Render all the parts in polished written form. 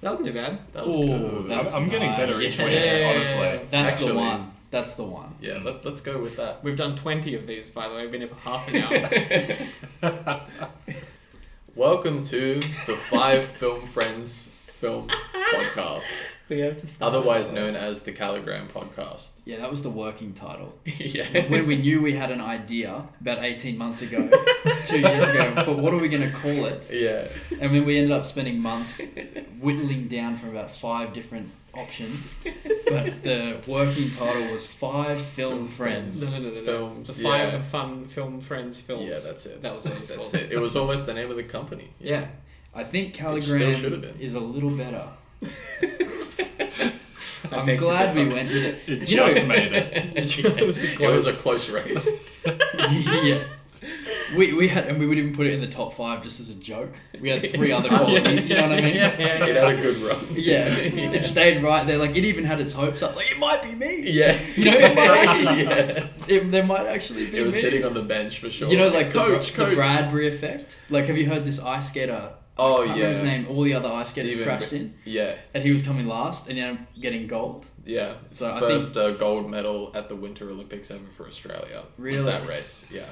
That wasn't too bad. That was good. I'm getting better each week, Yeah. honestly. That's Actually, the one. That's the one. Yeah, let's go with that. We've done 20 of these, by the way. We've been here for half an hour. Welcome to the Five Film Friends Films podcast, We have to start otherwise known as the Calligram podcast. Yeah, that was the working title. Yeah. When we knew we had an idea about 18 months ago, 2 years ago, but what are we going to call it? Yeah. And then we ended up spending months whittling down from about 5 different options. But the working title was Five Film Friends. No. Films, The Five yeah. Fun Film Friends films. Yeah, that's it. That was what it was That's called. it. It was almost the name of the company. Yeah. I think It still should have Calligram been. is a little better. I I'm beg to glad we differ. went with it. It You know- just made it. It was It was a close race. Yeah. We had, and we would even put it in the top 5 just as a joke. We had 3 other qualities, you know what I mean? Yeah. It had a good run. Yeah, it stayed right there. Like, it even had its hopes up. Like, it might be me. Yeah. You know, it might actually, Yeah. there might actually be It was me. sitting on the bench for sure. You know, like coach. the Bradbury effect. Like, have you heard this ice skater? Oh, I can't remember his yeah. name. All the other ice skaters Steven crashed in, Yeah. and he was coming last, and ended up getting gold. Yeah. So I First gold medal at the Winter Olympics ever for Australia. Really? Was that race. Yeah.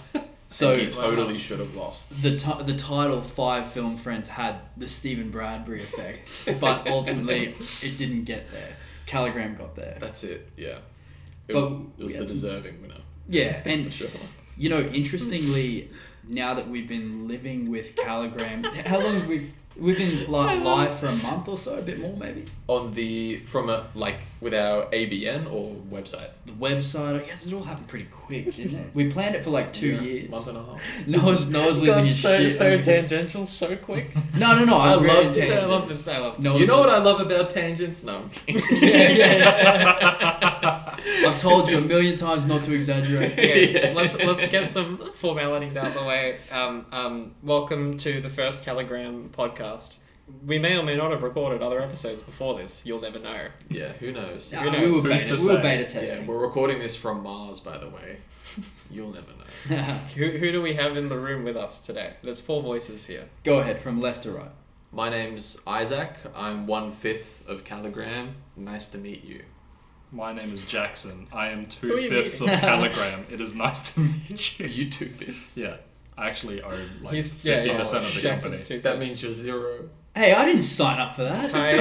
So And he totally should have lost. the title Five Film Friends had the Stephen Bradbury effect, but ultimately it didn't get there. Calligram got there. That's it. Yeah. It But was, we the had some- deserving winner. Yeah, For and sure. you know, interestingly, now that we've been living with Calligram, how long have we've been live for a month or so, a bit more maybe. With our ABN or website? The website, I guess it all happened pretty quick, didn't it? We planned it for like 2 years. Month and a half. Noah's losing his shit. over here. tangential so quick. No. I I'm love really- tangents. I love this. I love this. Noah's You know what I love about tangents? No, I'm kidding. yeah. I've told you a million times not to exaggerate. Okay, Yeah. let's get some formalities out of the way. Welcome to the first Calligram podcast. We may or may not have recorded other episodes before this. You'll never know. Yeah, who knows? Nah, Who we knows? were Who's to beta, we were say? beta Yeah, testing. we're recording this from Mars, by the way. You'll never know. Who do we have in the room with us today? There's 4 voices here. Go ahead, from left to right. My name's Isaac. I'm 1/5 of Calligram. Nice to meet you. My name is Jackson. I am Who are you 2/5 of meeting? Calligram. It is nice to meet you. You 2/5. Yeah, I actually own like He's 50% of the Jackson's company. 2/5. That means you're 0. Hey, I didn't sign up for that. Hi.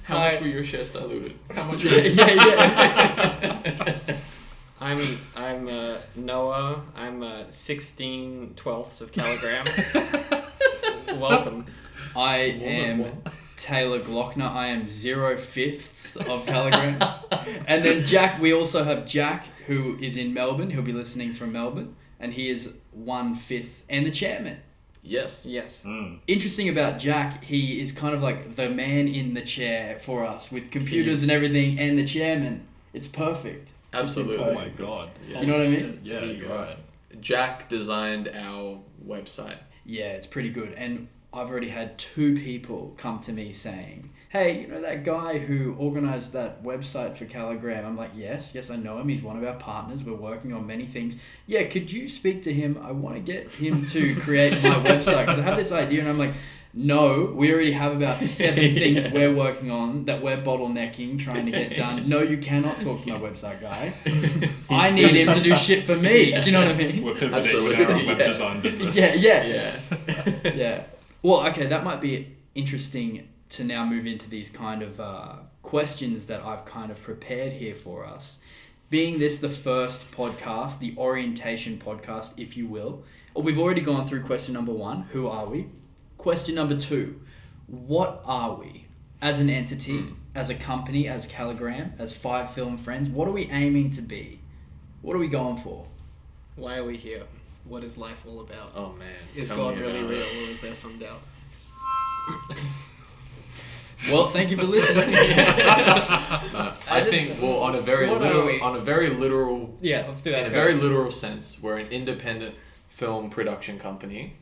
How Hi. much were your shares diluted? How much? yeah. I'm Noah. I'm 16/12ths of Calligram. Welcome. I More than am one. Taylor Glockner. I am 0/5 of Calligram. And then Jack, we also have Jack, who is in Melbourne. He'll be listening from Melbourne. And he is 1/5 and the chairman. Yes. Yes. Interesting about Jack, he is kind of like the man in the chair for us with computers and everything and the chairman. It's perfect. Absolutely. Oh my god. Yeah. You know what I mean? Yeah, There you you're go. right. Jack designed our website. Yeah, it's pretty good. And I've already had 2 people come to me saying, hey, you know that guy who organized that website for Calligram? I'm like, yes, I know him. He's one of our partners. We're working on many things. Yeah, could you speak to him? I want to get him to create my website because I have this idea. And I'm like, no, we already have about 7 things we're working on that we're bottlenecking, trying to get done. No, you cannot talk to my website guy. I need him to do shit for me. Do you know what I mean? We're pivoting Absolutely, with our web yeah. design business. Yeah. Yeah. Well, okay, that might be interesting to now move into these kind of questions that I've kind of prepared here for us. Being this the first podcast, the orientation podcast, if you will, we've already gone through question number 1, who are we? Question number 2, what are we as an entity, as a company, as Calligram, as Five Film Friends? What are we aiming to be? What are we going for? Why are we here? What is life all about? Oh man. Is Tell God me really about real, it. or is there some doubt? Well, thank you for listening. No, I think on a very What are we? literal Yeah, let's do that. in a very literal sense, we're an independent film production company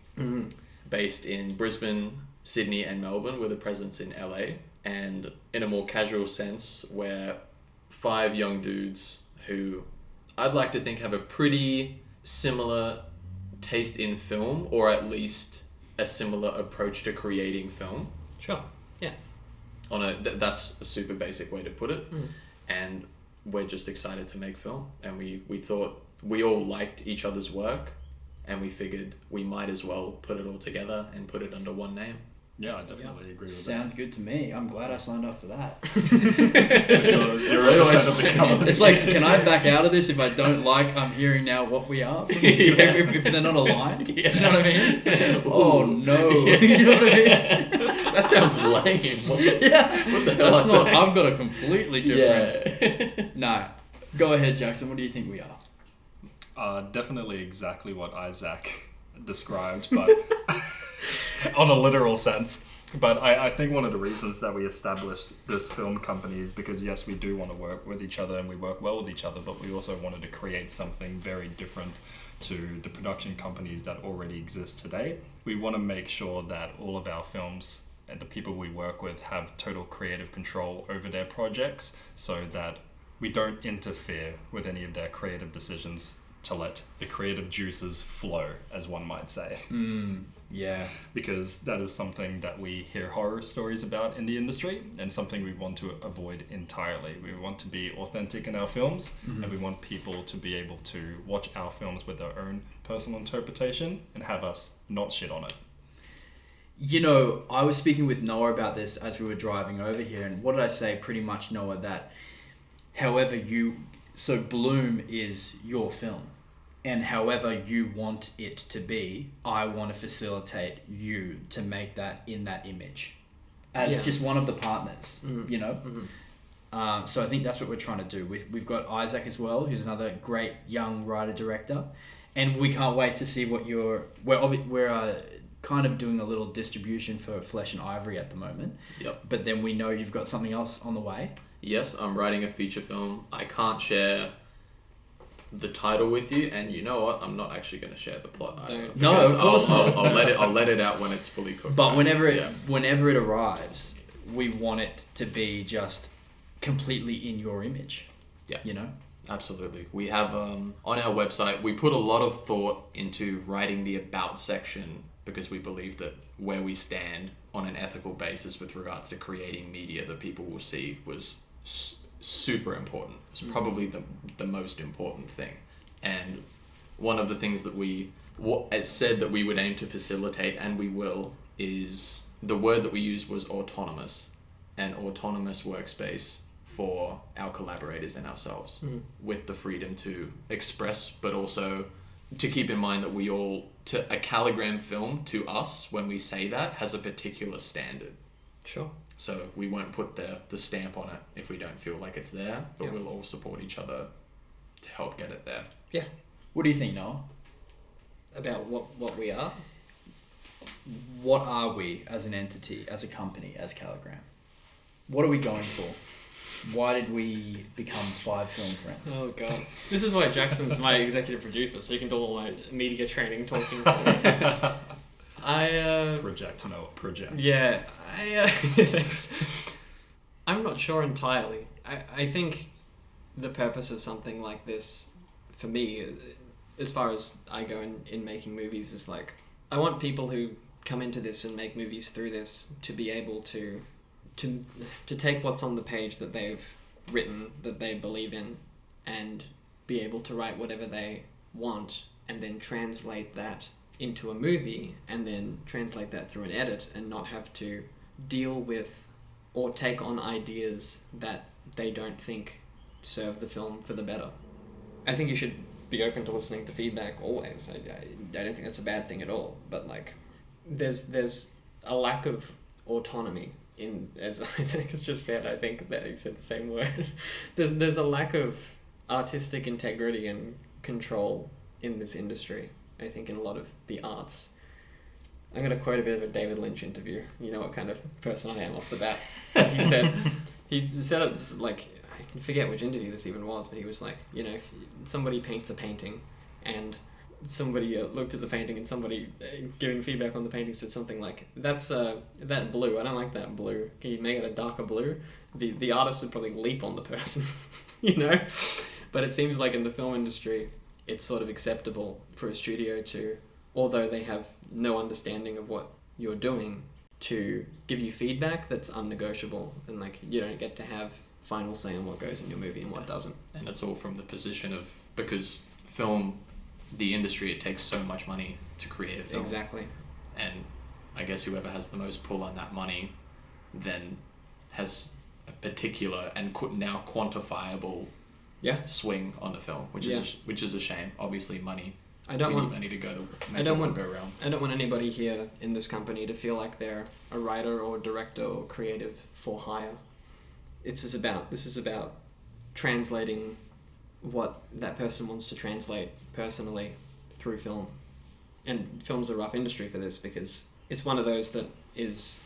based in Brisbane, Sydney, and Melbourne with a presence in LA. And in a more casual sense, we're 5 young dudes who I'd like to think have a pretty similar taste in film, or at least a similar approach to creating film. Sure. Yeah. That's a super basic way to put it. And we're just excited to make film, and we thought we all liked each other's work, and we figured we might as well put it all together and put it under one name. Yeah, I definitely agree with Sounds good to me. I'm glad I signed up for that. that. You're 0% of the company. It's like, can I back out of this if I don't like I'm hearing now what we are? If they're not aligned? You know what I mean? Oh no. You know what I mean? That sounds lame. What the hell That's am I not, saying? I've got a completely different... Yeah. No. Go ahead, Jackson. What do you think we are? Definitely exactly what Isaac described, but on a literal sense. But I think one of the reasons that we established this film company is because, yes, we do want to work with each other and we work well with each other, but we also wanted to create something very different to the production companies that already exist today. We want to make sure that all of our films and the people we work with have total creative control over their projects, so that we don't interfere with any of their creative decisions, to let the creative juices flow, as one might say. Yeah. Because that is something that we hear horror stories about in the industry, and something we want to avoid entirely. We want to be authentic in our films, and we want people to be able to watch our films with their own personal interpretation and have us not shit on it. You know, I was speaking with Noah about this as we were driving over here, and what did I say? Pretty much, Noah, that however so Bloom is your film, and however you want it to be, I want to facilitate you to make that in that image as just one of the partners, you know? So I think that's what we're trying to do. We've got Isaac as well, who's another great young writer-director, and we can't wait to see what we're kind of doing a little distribution for Flesh and Ivory at the moment. Yep. But then we know you've got something else on the way. Yes, I'm writing a feature film. I can't share the title with you, and you know what? I'm not actually going to share the plot. No, of course not. I'll let it out when it's fully cooked. But whenever it arrives, we want it to be just completely in your image. Yeah. You know? Absolutely. We have on our website, we put a lot of thought into writing the about section, because we believe that where we stand on an ethical basis with regards to creating media that people will see was super important. It's probably the most important thing. And one of the things that it said that we would aim to facilitate, and we will, is the word that we used was autonomous, an autonomous workspace for our collaborators and ourselves, with the freedom to express, but also to keep in mind that a Calligram film, to us, when we say that, has a particular standard. Sure. So we won't put the stamp on it if we don't feel like it's there, but we'll all support each other to help get it there. Yeah. What do you think, Noah? About what we are? What are we as an entity, as a company, as Calligram? What are we going for? Why did we become 5 film friends? Oh god. This is why Jackson's my executive producer, so you can do all my media training talking. Project. Yeah, thanks. I'm not sure entirely. I think the purpose of something like this, for me, as far as I go in making movies, is like, I want people who come into this and make movies through this to be able to take what's on the page that they've written, that they believe in, and be able to write whatever they want, and then translate that into a movie, and then translate that through an edit, and not have to deal with or take on ideas that they don't think serve the film for the better. I think you should be open to listening to feedback always. I don't think that's a bad thing at all, but like, there's a lack of autonomy in, as Isaac has just said. I think that he said the same word. There's a lack of artistic integrity and control in this industry, I think, in a lot of the arts. I'm going to quote a bit of a David Lynch interview. You know what kind of person I am off the bat. He said it's like, I can forget which interview this even was, but he was like, you know, if somebody paints a painting and somebody looked at the painting, and somebody giving feedback on the painting said something like, that's that blue, I don't like that blue, can you make it a darker blue? The artist would probably leap on the person, you know? But it seems like in the film industry, it's sort of acceptable for a studio to, although they have no understanding of what you're doing, to give you feedback that's unnegotiable, and like you don't get to have final say on what goes in your movie and what doesn't. And it's all from the position of, because film, the industry, it takes so much money to create a film. Exactly. And I guess whoever has the most pull on that money then has a particular and now quantifiable swing on the film, which is a shame. Obviously, money. We need money to go around. I don't want anybody here in this company to feel like they're a writer or director or creative for hire. This is about translating what that person wants to translate personally through film. And film's a rough industry for this because it's one of those that is,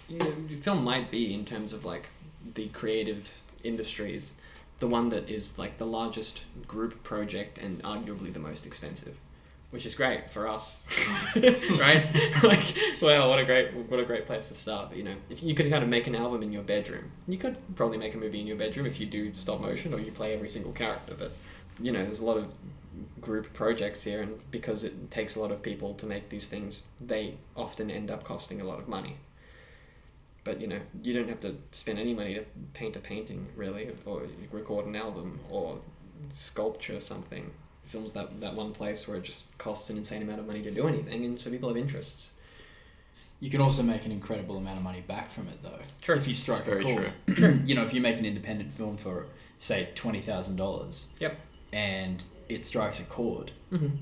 film might be, in terms of like the creative industries, the one that is like the largest group project and arguably the most expensive, which is great for us, right? Like, wow, what a great place to start. But if you could kind of make an album in your bedroom, you could probably make a movie in your bedroom if you do stop motion or you play every single character. But there's a lot of group projects here, and because it takes a lot of people to make these things, they often end up costing a lot of money. But you don't have to spend any money to paint a painting, really, or record an album or sculpture something. Film's that one place where it just costs an insane amount of money to do anything, and so people have interests. You can also make an incredible amount of money back from it, though. True. If you strike a chord. True. If you make an independent film for, say, $20,000. Yep. And it strikes a chord. Mm-hmm.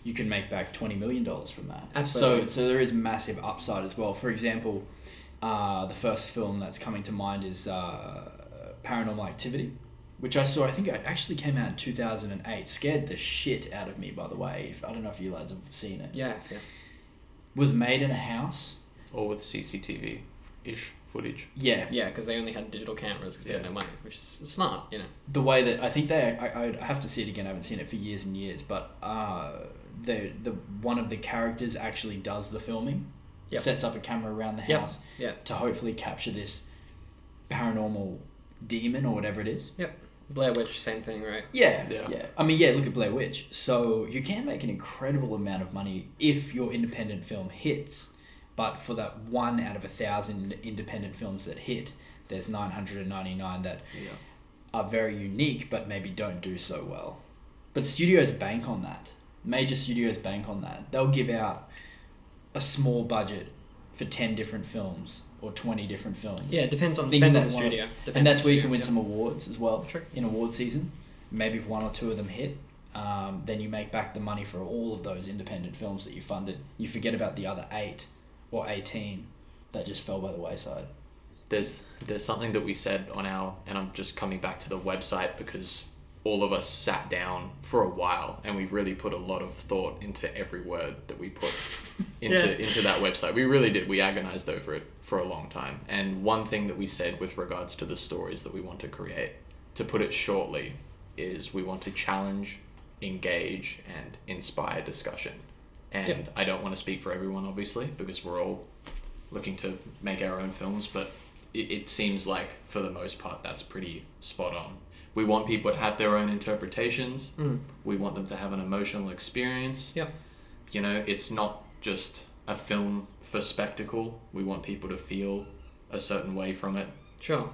You can make back $20 million from that. Absolutely. So there is massive upside as well. For example, the first film that's coming to mind is Paranormal Activity, which I saw, I think it actually came out in 2008. Scared the shit out of me, by the way. I don't know if you lads have seen it. Yeah. Was made in a house. Or with CCTV-ish footage. Yeah. Yeah, because they only had digital cameras because they had no money, which is smart, The way that, I think I have to see it again, I haven't seen it for years and years, but the one of the characters actually does the filming. Yep. Sets up a camera around the house to hopefully capture this paranormal demon or whatever it is. Yep. Blair Witch, same thing, right? Yeah. I mean, look at Blair Witch. So you can make an incredible amount of money if your independent film hits, but for that 1 out of 1,000 independent films that hit, there's 999 that are very unique but maybe don't do so well. But studios bank on that. Major studios bank on that. They'll give out a small budget for 10 different films or 20 different films. Yeah, it depends on the studio. And that's where you can win some awards as well. Sure. In award season. Maybe if 1 or 2 of them hit, then you make back the money for all of those independent films that you funded. You forget about the other 8 or 18 that just fell by the wayside. There's something that we said on and I'm just coming back to the website because all of us sat down for a while and we really put a lot of thought into every word that we put into that website. We really did. We agonized over it for a long time. And one thing that we said with regards to the stories that we want to create, to put it shortly, is we want to challenge, engage, and inspire discussion. And I don't want to speak for everyone, obviously, because we're all looking to make our own films, but it seems like, for the most part, that's pretty spot on. We want people to have their own interpretations. We want them to have an emotional experience. Yep. It's not just a film for spectacle. We want people to feel a certain way from it. Sure.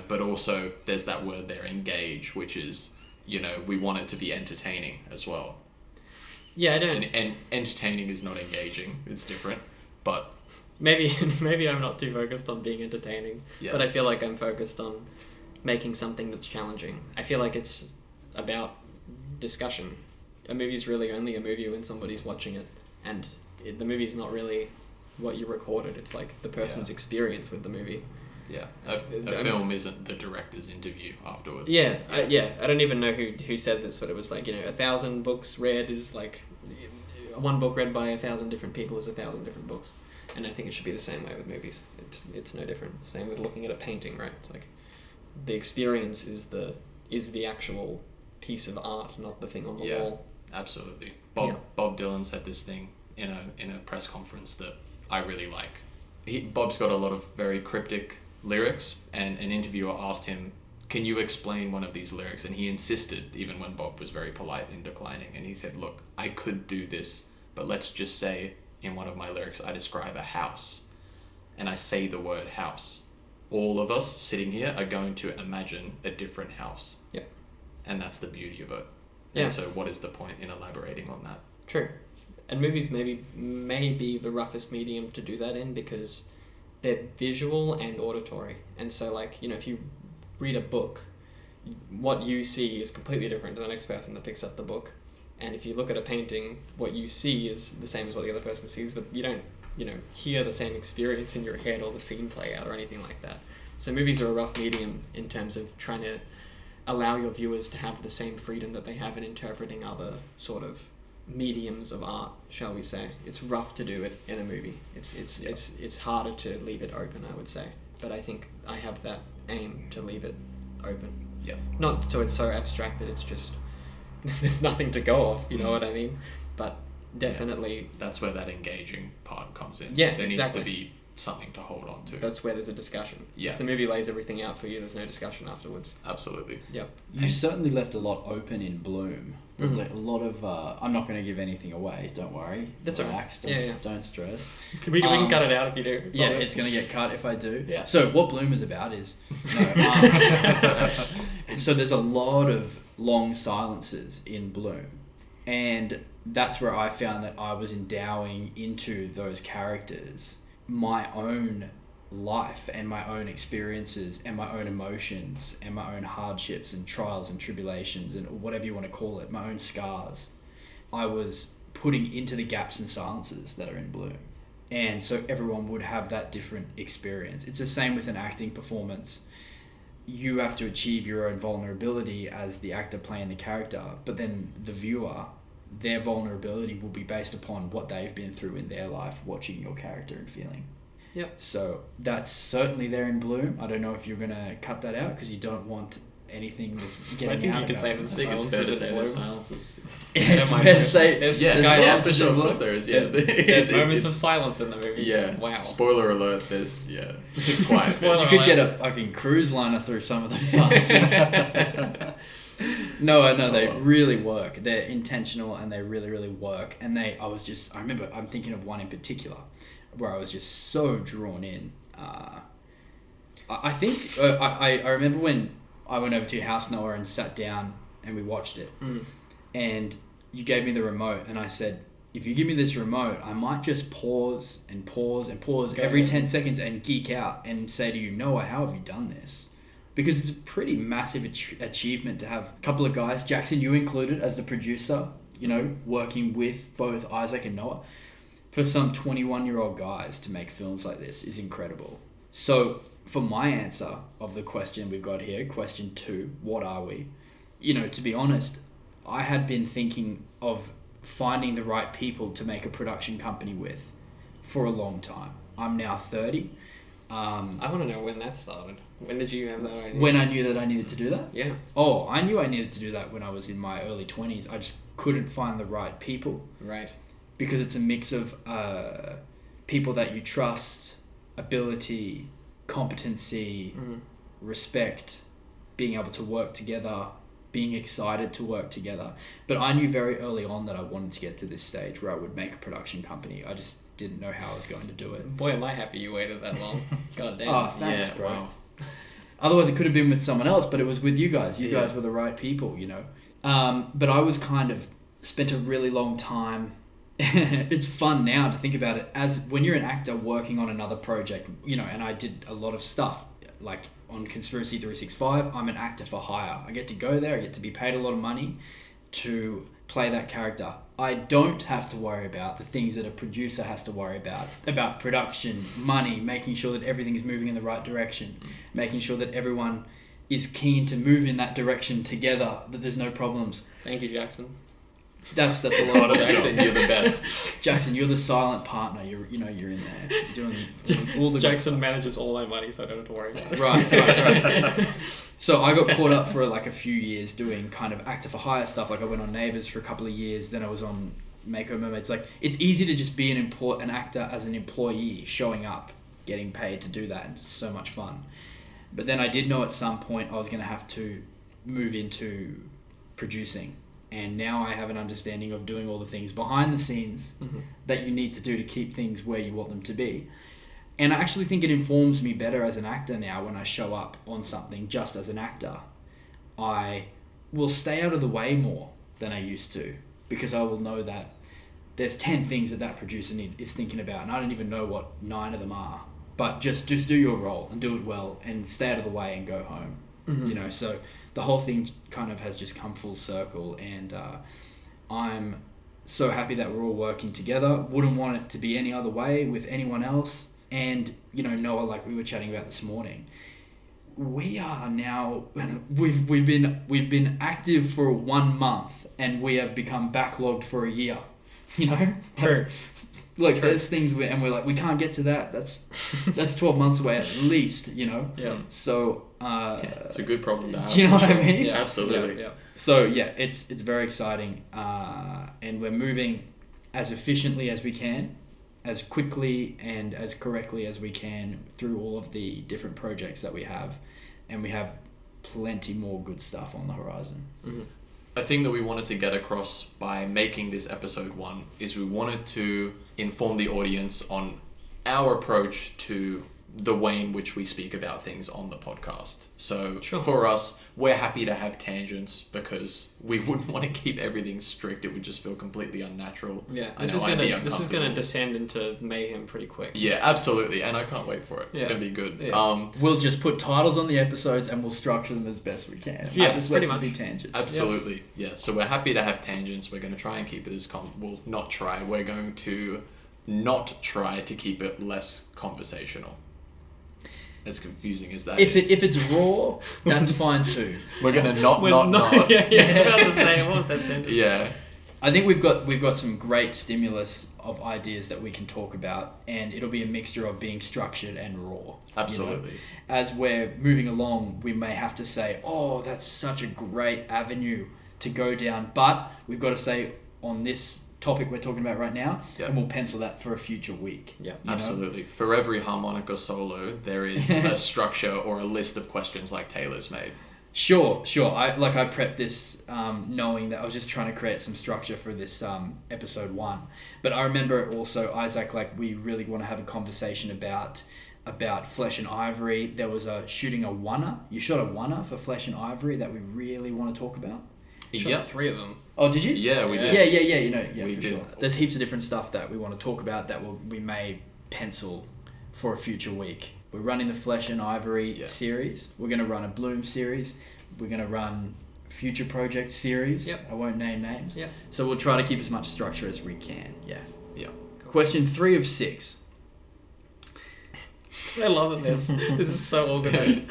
But also there's that word there, engage, which is, we want it to be entertaining as well. Yeah, I don't... And entertaining is not engaging. It's different. But... Maybe I'm not too focused on being entertaining. Yeah. But I feel like I'm focused on making something that's challenging. I feel like it's about discussion. A movie's really only a movie when somebody's watching it. And the movie's not really what you recorded. It's like the person's experience with the movie. Yeah. A film isn't the director's interview afterwards. Yeah. I don't even know who said this, but it was like, 1,000 books read is like... One book read by 1,000 different people is 1,000 different books. And I think it should be the same way with movies. It's no different. Same with looking at a painting, right? It's like the experience is the actual piece of art, not the thing on the wall. Absolutely. Bob Dylan said this thing in a press conference that I really like. Bob's got a lot of very cryptic lyrics, and an interviewer asked him, "Can you explain one of these lyrics?" And he insisted, even when Bob was very polite in declining. And he said, "Look, I could do this, but let's just say in one of my lyrics I describe a house." and I say the word house, all of us sitting here are going to imagine a different house. Yep. And that's the beauty of it. Yeah. And so what is the point in elaborating on that? True. And movies may be the roughest medium to do that in, because they're visual and auditory. And so, like, you know, if you read a book, what you see is completely different to the next person that picks up the book. And if you look at a painting, what you see is the same as what the other person sees, but you don't, you know, hear the same experience in your head or the scene play out or anything like that. So movies are a rough medium in terms of trying to allow your viewers to have the same freedom that they have in interpreting other sort of mediums of art, shall we say. It's rough to do it in a movie. It's harder to leave it open, I would say. But I think I have that aim to leave it open. Yeah. Not so it's so abstract that it's just there's nothing to go off, you know what I mean? But definitely that's where that engaging part comes in. Yeah, there exactly. needs to be something to hold on to. That's where there's a discussion. Yeah. If the movie lays everything out for you, there's no discussion afterwards. Absolutely. Yep. You certainly left a lot open in Bloom. There's Mhm. like a lot of. I'm not going to give anything away. Don't worry. That's all right. Relax. Yeah. Don't stress. We can cut it out if you do. It's all good. It's going to get cut if I do. Yeah. So what Bloom is about is. So there's a lot of long silences in Bloom, and that's where I found that I was endowing into those characters my own life and my own experiences and my own emotions and my own hardships and trials and tribulations and whatever you want to call it, my own scars. I was putting into the gaps and silences that are in Bloom. And so everyone would have that different experience. It's the same with an acting performance. You have to achieve your own vulnerability as the actor playing the character, but then the viewer, their vulnerability will be based upon what they've been through in their life watching your character and feeling. Yep. So that's certainly there in Bloom. I don't know if you're going to cut that out because you don't want anything getting I think out you can about say it. I think it's fair to say there's Bloom. silences. It's mind fair to that. say There's- Yeah, guys, yeah, for sure. Of course there is. Yeah. There's moments of silence in the movie. Yeah. Wow. Spoiler alert. There's it's quiet. Spoiler You could alert. get a fucking cruise liner through some of those silences. No, they really work. They're intentional and they really, really work. And I remember, I'm thinking of one in particular where I was just so drawn in. I think, I remember when I went over to your house, Noah, and sat down and we watched it. Mm. And you gave me the remote and I said, if you give me this remote, I might just pause and pause and pause Go every ahead. 10 seconds and geek out and say to you, Noah, how have you done this? Because it's a pretty massive achievement to have a couple of guys, Jackson, you included, as the producer, you know, working with both Isaac and Noah. For some 21-year-old guys to make films like this is incredible. So for my answer of the question we've got here, question 2, what are we? You know, to be honest, I had been thinking of finding the right people to make a production company with for a long time. I'm now 30. I want to know when that started. When did you have that idea? When I knew that I needed to do that? Yeah. Oh, I knew I needed to do that when I was in my early 20s. I just couldn't find the right people. Right. Because it's a mix of people that you trust, ability, competency, respect, being able to work together, being excited to work together. But I knew very early on that I wanted to get to this stage where I would make a production company. I just didn't know how I was going to do it. Boy, am I happy you waited that long. God damn. Oh, thanks, Yeah, bro. wow. Otherwise, it could have been with someone else, but it was with you guys. You Yeah. guys were the right people, you know. But I was kind of spent a really long time. It's fun now to think about it as when you're an actor working on another project, you know, and I did a lot of stuff like on Conspiracy 365. I'm an actor for hire. I get to go there. I get to be paid a lot of money to play that character. I don't have to worry about the things that a producer has to worry about production, money, making sure that everything is moving in the right direction, making sure that everyone is keen to move in that direction together, that there's no problems. Thank you, Jackson. That's a lot of Jackson, you're the best. Jackson, you're the silent partner. You're in there doing all the Jackson manages all my money, so I don't have to worry about it. Right. So I got caught up for like a few years doing kind of actor for hire stuff. Like I went on Neighbours for a couple of years. Then I was on Mako Mermaids. Like it's easy to just be an actor as an employee, showing up, getting paid to do that. And it's so much fun. But then I did know at some point I was going to have to move into producing. And now I have an understanding of doing all the things behind the scenes that you need to do to keep things where you want them to be. And I actually think it informs me better as an actor now when I show up on something just as an actor. I will stay out of the way more than I used to, because I will know that there's 10 things that producer is thinking about, and I don't even know what 9 of them are. But just do your role and do it well and stay out of the way and go home. Mm-hmm. You know, so the whole thing kind of has just come full circle, and I'm so happy that we're all working together. Wouldn't want it to be any other way with anyone else. And, you know, Noah, like we were chatting about this morning, we are now, we've been active for 1 month and we have become backlogged for a year, you know? True. Like there's things and we're like, we can't get to that. That's 12 months away at least, you know? Yeah. So, it's a good problem to have. do you know what I mean? Yeah, absolutely. Yeah. So yeah, it's very exciting. And we're moving as efficiently as we can, as quickly and as correctly as we can through all of the different projects that we have. And we have plenty more good stuff on the horizon. Mm-hmm. A thing that we wanted to get across by making this episode 1 is we wanted to inform the audience on our approach to the way in which we speak about things on the podcast. So for us, we're happy to have tangents because we wouldn't want to keep everything strict. It would just feel completely unnatural. Yeah, this is gonna descend into mayhem pretty quick. Yeah, absolutely, and I can't wait for it. It's Yeah. gonna be good. Yeah. We'll just put titles on the episodes and we'll structure them as best we can. Yeah, just pretty let them much. be tangents. Absolutely, yeah. So we're happy to have tangents. We're going to try and keep it as we'll not try. We're going to not try to keep it less conversational. As confusing as that is. If it's raw, that's fine too. We're going to not. Yeah, it's about the same. What was that sentence? Yeah. I think we've got some great stimulus of ideas that we can talk about, and it'll be a mixture of being structured and raw. Absolutely. You know? As we're moving along, we may have to say, "Oh, that's such a great avenue to go down," but we've got to say on this topic we're talking about right now, Yep. and we'll pencil that for a future week. Yeah, you know? Absolutely. For every harmonica solo, there is a structure or a list of questions like Taylor's made. Sure. I prepped this knowing that I was just trying to create some structure for this episode 1. But I remember also, Isaac, like we really want to have a conversation about Flesh and Ivory. There was shooting a oneer. You shot a oneer for Flesh and Ivory that we really want to talk about. Shot 3 of them. Oh, did you? Yeah, we did. Yeah. You know, yeah, We for did. sure. There's heaps of different stuff that we want to talk about that we may pencil for a future week. We're running the Flesh and Ivory series. We're going to run a Bloom series. We're going to run future project series. Yep. I won't name names. Yep. So we'll try to keep as much structure as we can. Yeah. Yeah. Cool. Question 3 of 6. I love this. This is so organized.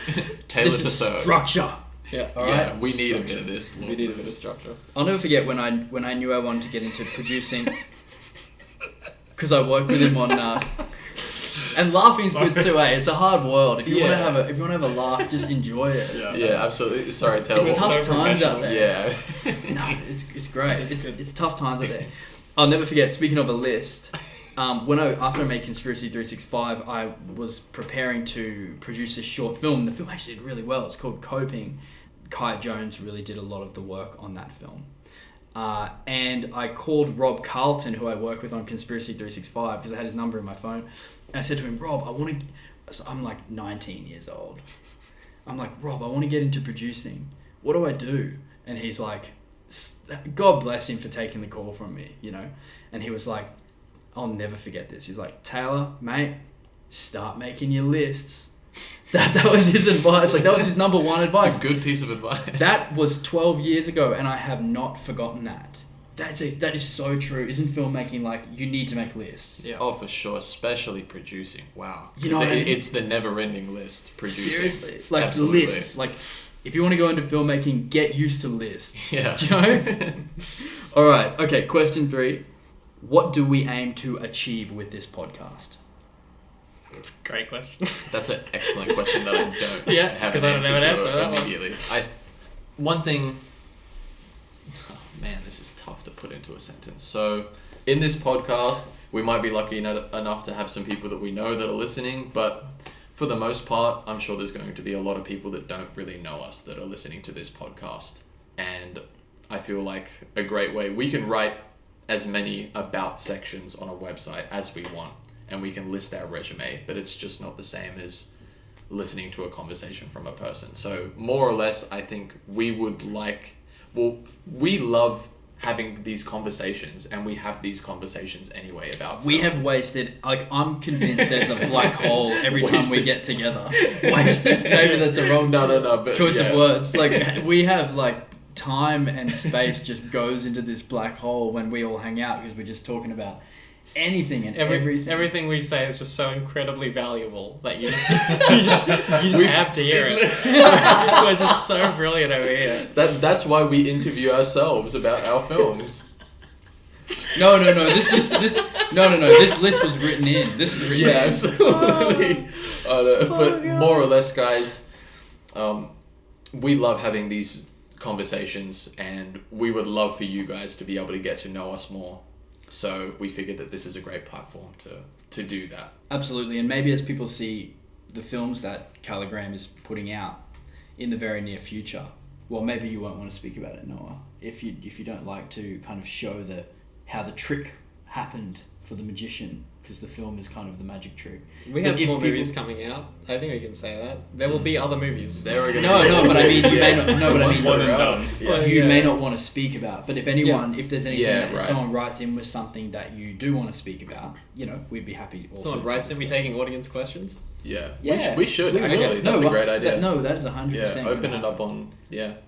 Taylor This to is serve. structure. Yeah. All Yeah, right. we need Structure. a bit of this. We need a bit of structure. I'll never forget when I knew I wanted to get into producing, because I worked with him on. And laughing's good too, eh? It's a hard world. If you want to have a laugh, just enjoy it. Yeah, absolutely. Sorry, Taylor. It's tough so times out there. Yeah. No, it's great. It's tough times out there. I'll never forget. Speaking of a list, after I made Conspiracy 365, I was preparing to produce this short film. The film actually did really well. It's called Coping. Kai Jones really did a lot of the work on that film. And I called Rob Carlton, who I work with on Conspiracy 365, because I had his number in my phone. And I said to him, Rob, I'm like 19 years old. I'm like, Rob, I want to get into producing. What do I do? And he's like, God bless him for taking the call from me, you know? And he was like, I'll never forget this. He's like, Taylor, mate, start making your lists. That was his advice. Like, that was his number one advice. It's a good piece of advice. That was 12 years ago, and I have not forgotten that. That is so true. Isn't filmmaking like, you need to make lists? Yeah. Oh, for sure. Especially producing. Wow. You know what I mean? It's the never-ending list. Producing. Seriously. Like, Absolutely. lists. Like, if you want to go into filmmaking, get used to lists. Yeah. Do you know? All right. Okay, question 3. What do we aim to achieve with this podcast? Great question. That's an excellent question that I don't Yeah, have 'cause an I don't have an answer answer to that one. immediately. One thing... Oh, man, this is tough to put into a sentence. So, in this podcast, we might be lucky enough to have some people that we know that are listening, but for the most part, I'm sure there's going to be a lot of people that don't really know us that are listening to this podcast. And I feel like a great way, we can write as many about sections on a website as we want. and we can list our resume, but it's just not the same as listening to a conversation from a person. So more or less, I think we love having these conversations, and we have these conversations anyway about We film. have wasted, like, I'm convinced there's a black hole every time we Wasted. get together. Wasted. Maybe that's a wrong but choice yeah. of words. Like, we have, like, time and space just goes into this black hole when we all hang out, because we're just talking about anything and everything. Everything we say is just so incredibly valuable that you just you just have to hear it. We're just so brilliant over here. That's why we interview ourselves about our films. No. This list was written in. This is written Yeah, in. absolutely. But God. more or less, guys, we love having these conversations, and we would love for you guys to be able to get to know us more. So we figured that this is a great platform to do that. Absolutely, and maybe as people see the films that Calligram is putting out in the very near future, well, maybe you won't want to speak about it, Noah, if you don't like to kind of show how the trick happened for the magician, because the film is kind of the magic trick. We But have if more people- movies coming out. I think we can say that. There will be other movies. There are gonna No, be- but I mean, you may not. No, but I mean, One and done. Yeah. you may not want to speak about. But if anyone, if there's anything Yeah, that if right. someone writes in with something that you do want to speak about, we'd be happy. Also Someone to writes in, we discuss. taking audience questions. Yeah. Yeah, We should we will. actually. That's No, a great idea. That is 100%. Yeah, open it up on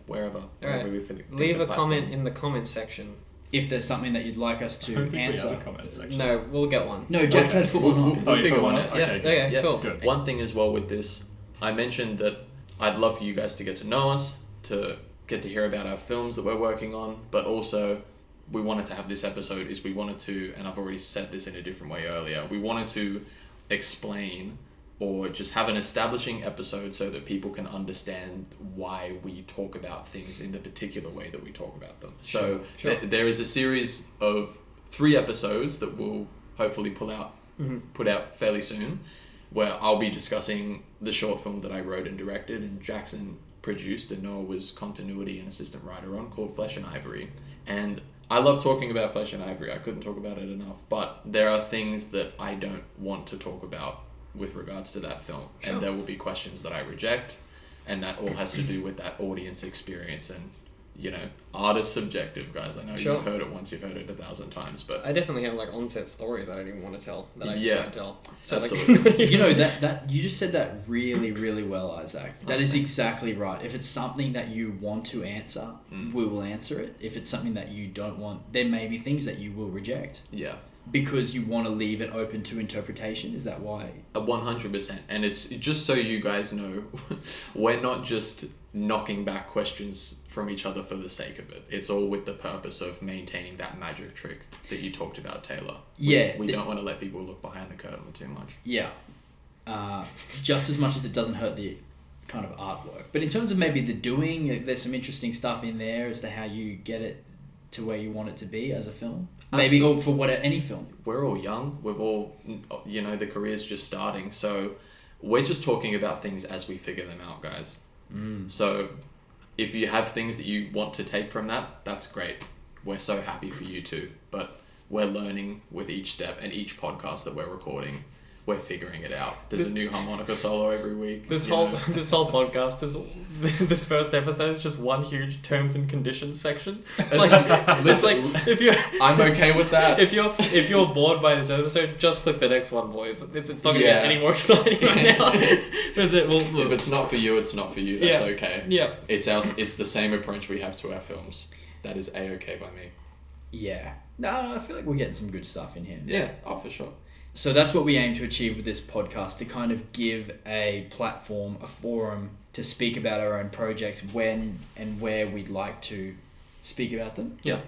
wherever. Alright. wherever we think Leave the a comment platform. in the comments section. If there's something that you'd like us I to don't think we answer. have a comment section. No, we'll get one. No, Jack Okay. has put one on. We'll you figure put one on? out. Okay, Yeah, good. okay, Yeah. cool. Good. One thing as well with this, I mentioned that I'd love for you guys to get to know us, to get to hear about our films that we're working on, but also we wanted to have this episode is we wanted to, and I've already said this in a different way earlier, we wanted to explain or just have an establishing episode so that people can understand why we talk about things in the particular way that we talk about them. So Sure. there is a series of 3 episodes that we'll hopefully put out fairly soon, where I'll be discussing the short film that I wrote and directed and Jackson produced and Noah was continuity and assistant writer on, called Flesh and Ivory. And I love talking about Flesh and Ivory. I couldn't talk about it enough. But there are things that I don't want to talk about with regards to that film. Sure. And there will be questions that I reject. And that all has to do with that audience experience. And, art is subjective, guys. I know Sure. you've heard it once, you've heard it 1,000 times. But I definitely have like on-set stories I don't even want to tell that I just Yeah. don't tell. So Absolutely. That you just said that really, really well, Isaac. That is exactly right. If it's something that you want to answer, we will answer it. If it's something that you don't want, there may be things that you will reject yeah. because you want to leave it open to interpretation. Is that why? 100%. And it's just so you guys know, we're not just knocking back questions from each other for the sake of it. It's all with the purpose of maintaining that magic trick that you talked about, Taylor. We don't want to let people look behind the curtain too much. Yeah. Just as much as it doesn't hurt the kind of artwork. But in terms of maybe the doing, there's some interesting stuff in there as to how you get it to where you want it to be as a film. Maybe Absolutely. for any film. We're all young. We've all, the career's just starting. So we're just talking about things as we figure them out, guys. So if you have things that you want to take from that, that's great. We're so happy for you too. But we're learning with each step, and each podcast that we're recording, we're figuring it out. There's a new harmonica solo every week. This you whole know. this whole podcast is this first episode is just one huge terms and conditions section. It's like if you're I'm okay with that. if you're bored by this episode, just click the next one, boys. It's not gonna Yeah. get any more exciting right now. But If it's not for you, it's not for you. That's Yeah. okay. Yeah. It's the same approach we have to our films. That is a-okay by me. Yeah. No, I feel like we're getting some good stuff in here. Yeah. Oh, for sure. So that's what we aim to achieve with this podcast, to kind of give a platform, a forum to speak about our own projects when and where we'd like to speak about them. Yeah.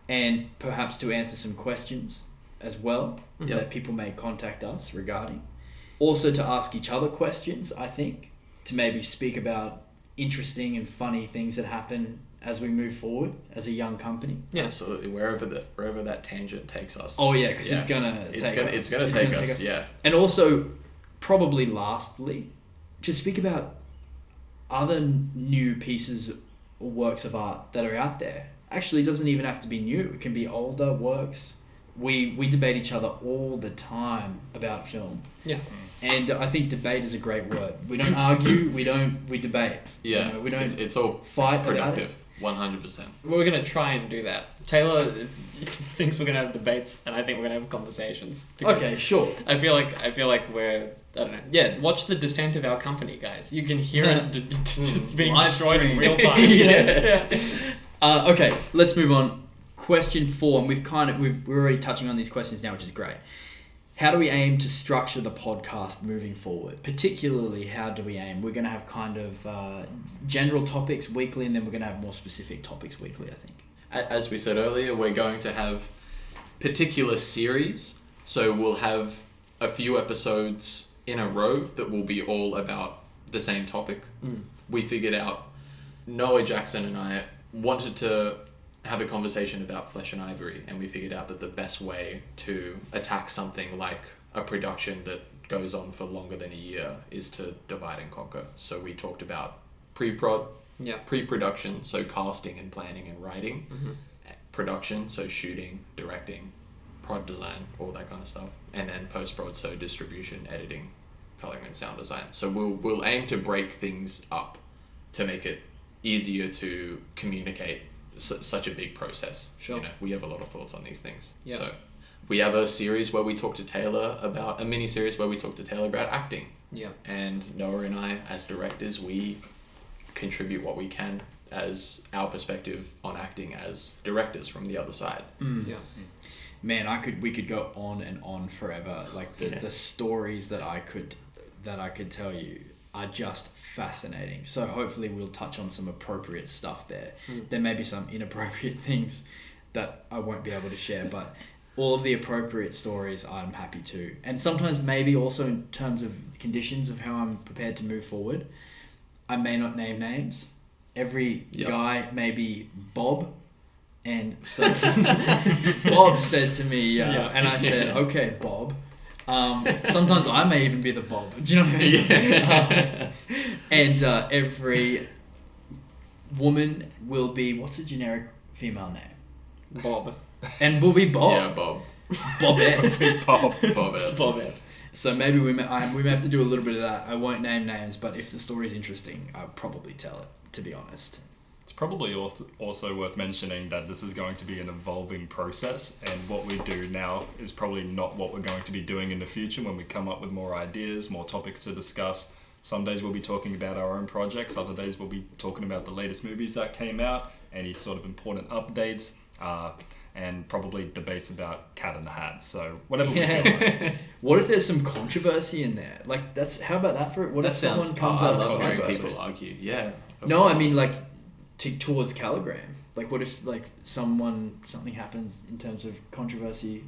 And perhaps to answer some questions as well Yeah. that people may contact us regarding. Also to ask each other questions, I think, to maybe speak about interesting and funny things that happen as we move forward as a young company. Yeah, absolutely. Wherever that tangent takes us. Oh yeah, because Yeah. it's gonna take us. Yeah. And also, probably lastly, to speak about other new pieces or works of art that are out there. Actually, it doesn't even have to be new. It can be older works we debate each other all the time about film. Yeah. And I think debate is a great word. We don't argue, we debate. Yeah, You know, we don't it's all fight productive, 100%. We're going to try and do that. Taylor thinks we're going to have debates, and I think we're going to have conversations. Okay, sure. I feel like we're, I don't know. Yeah, watch the descent of our company, guys. You can hear it just being Live destroyed in stream. real time. Yeah. Okay, let's move on. Question 4, and we're already touching on these questions now, which is great. How do we aim to structure the podcast moving forward? Particularly, how do we aim? We're going to have kind of general topics weekly, and then we're going to have more specific topics weekly, I think. As we said earlier, we're going to have particular series. So we'll have a few episodes in a row that will be all about the same topic. We figured out, Noah, Jackson, and I wanted to have a conversation about Flesh and Ivory, and we figured out that the best way to attack something like a production that goes on for longer than a year is to divide and conquer. So we talked about pre-production, so casting and planning and writing, production, so shooting, directing, prod design, all that kind of stuff, and then post-prod, so distribution, editing, coloring, and sound design. So we'll aim to break things up to make it easier to communicate such a big process. Sure. You know, we have a lot of thoughts on these things. Yeah. So we have a series where we talk to Taylor about, a mini series where we talk to Taylor about acting. Yeah. And Noah and I, as directors, we contribute what we can as our perspective on acting as directors from the other side. Yeah. Man, we could go on and on forever. Like the stories that I could tell you are just fascinating. So hopefully we'll touch on some appropriate stuff there. There may be some inappropriate things that I won't be able to share, but all of the appropriate stories I'm happy to. And sometimes maybe also in terms of conditions of how I'm prepared to move forward, I may not name names. Every guy may be Bob. And so Bob said to me, and I said, okay, Bob. Sometimes I may even be the Bob. Do you know what I mean? Yeah. And every woman will be, what's a generic female name? Bob. And will be Bob. Yeah, Bob. Bobette. Bobette. So maybe we may have to do a little bit of that. I won't name names, but if the story's interesting, I'll probably tell it, to be honest. It's probably also worth mentioning that this is going to be an evolving process, and what we do now is probably not what we're going to be doing in the future when we come up with more ideas, more topics to discuss. Some days we'll be talking about our own projects, other days we'll be talking about the latest movies that came out, any sort of important updates, and probably debates about Cat in the Hat. So whatever we feel like. What if there's some controversy in there? Like how about that for it? What if someone comes up with I love hearing controversy? people argue. Yeah. No, I mean like towards Calligram. Like what if like something happens in terms of controversy?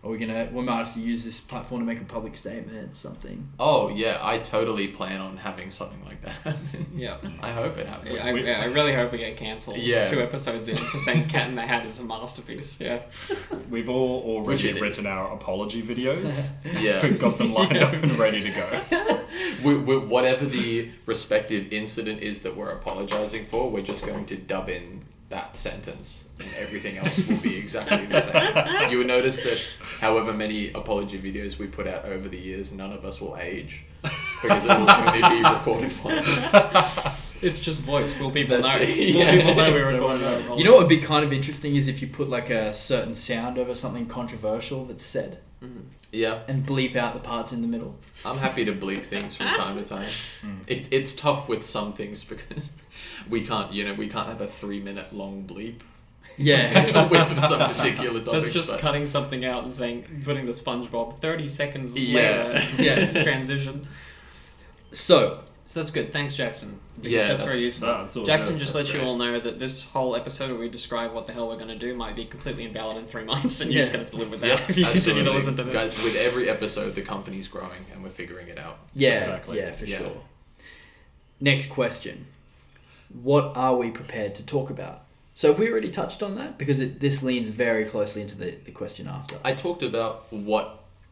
We might have to use this platform to make a public statement, something. Oh yeah, I totally plan on having something like that. Yeah. I hope it happens. I really hope we get cancelled. Yeah. 2 episodes in for saying Cat in the Hat is a masterpiece. Yeah. We've all Which already it written our apology videos. Yeah. We've got them lined up and ready to go. Whatever the respective incident is that we're apologizing for, we're just going to dub in that sentence, and everything else will be exactly the same. You will notice that however many apology videos we put out over the years, none of us will age, because it will only be recorded once. It's just voice. Will people know? That's it. Will Yeah. people know we recorded it? You know what would be kind of interesting is if you put like a certain sound over something controversial that's said, Yeah. and bleep out the parts in the middle. I'm happy to bleep things from time to time. It's tough with some things because we can't have a 3-minute long bleep. Yeah. With some particular topics. That's just but cutting something out and saying, putting the SpongeBob 30 seconds Yeah. later. Yeah. Transition. So that's good. Thanks, Jackson. Because Yeah, that's very that's- useful. no, it's all Jackson good. just That's lets you great. all know that this whole episode where we describe what the hell we're going to do might be completely invalid in 3 months, and you're just Yeah. going to have to live with that Yeah, if you continue to absolutely. listen to this. Guys, with every episode, the company's growing and we're figuring it out. yeah, exactly. yeah, for Yeah. sure. Next question. What are we prepared to talk about? So have we already touched on that? Because this leans very closely into the question after. I talked about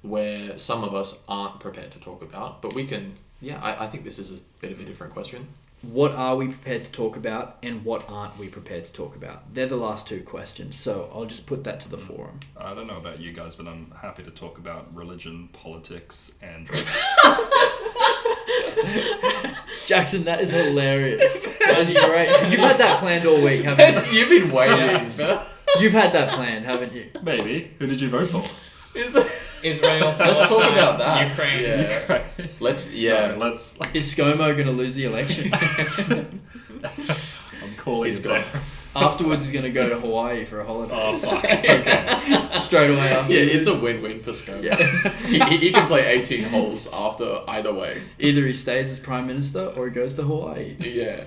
where some of us aren't prepared to talk about, but we can. Yeah, I think this is a bit of a different question. what are we prepared to talk about and what aren't we prepared to talk about? They're the last two questions, so I'll just put that to the forum. I don't know about you guys, but I'm happy to talk about religion, politics, and Jackson, that is hilarious. That is great. You've had that planned all week, haven't you? You've been waiting. You've had that planned, haven't you? maybe. Who did you vote for? Israel. Let's talk about that. Ukraine. Yeah. Let's. No, let's Is ScoMo going to lose the election? I'm calling He's it gone. there. Afterwards, he's going to go to Hawaii for a holiday. Oh, fuck. Okay. Straight away after. Yeah, it's a win-win for Scott. Yeah. he can play 18 holes after either way. Either he stays as Prime Minister or he goes to Hawaii. Yeah.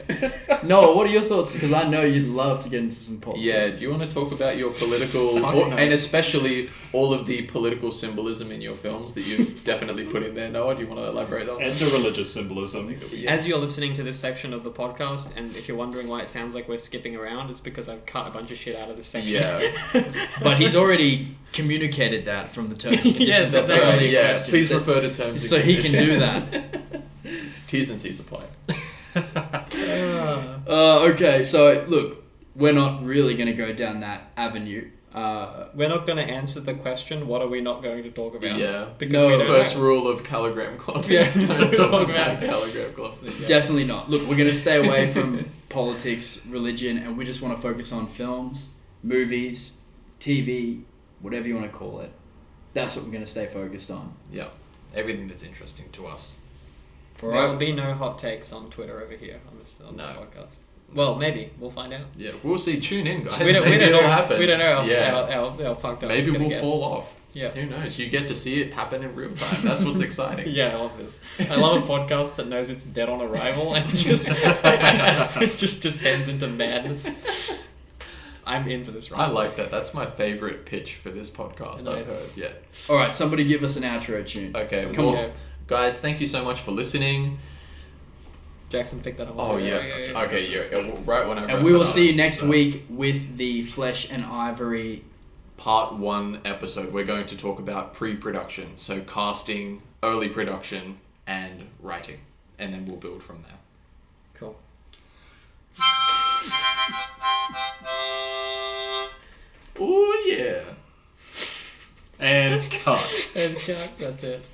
Noah, what are your thoughts? Because I know you'd love to get into some politics. Yeah, do you want to talk about your political, and especially all of the political symbolism in your films that you've definitely put in there, Noah? Do you want to elaborate on that? And the religious symbolism. As you're listening to this section of the podcast, and if you're wondering why it sounds like we're skipping around, it's because I've cut a bunch of shit out of this section. Yeah. But he's already communicated that from the terms and conditions. Yes, That's That's right. only a Yeah, question. please refer to terms. So and he can do conditions. that. T's and C's apply. Okay, so look, we're not really going to go down that avenue. We're not going to answer the question, what are we not going to talk about? Yeah. Because No, we don't First know. rule of Calligram Club Yeah, is don't don't talk talk about about Calligram Club. Yeah. Definitely not. Look, we're going to stay away from politics, religion, and we just want to focus on films, movies, TV, whatever you want to call it. That's what we're going to stay focused on. Yeah. Everything that's interesting to us. There will be no hot takes on Twitter over here on this podcast. Well, maybe. We'll find out. Yeah, we'll see. Tune in, guys. We don't Maybe know. it'll happen. We don't know Yeah. how fucked up Maybe it's gonna we'll get. fall off. Yeah. Who knows? You get to see it happen in real time. That's what's exciting. Yeah, I love this. I love a podcast that knows it's dead on arrival and just it just descends into madness. I'm in for this ride. I like that. That's my favorite pitch for this podcast I've Nice. heard. Yeah. All right, somebody give us an outro tune. Okay. Come Well, on. guys, thank you so much for listening. Jackson picked that up. Oh, yeah. Okay, yeah. Right when I And we will see you next week with the Flesh and Ivory. Part 1 episode. We're going to talk about pre-production. So casting, early production, and writing. And then we'll build from there. Cool. Oh, yeah. And cut. And Chuck, that's it.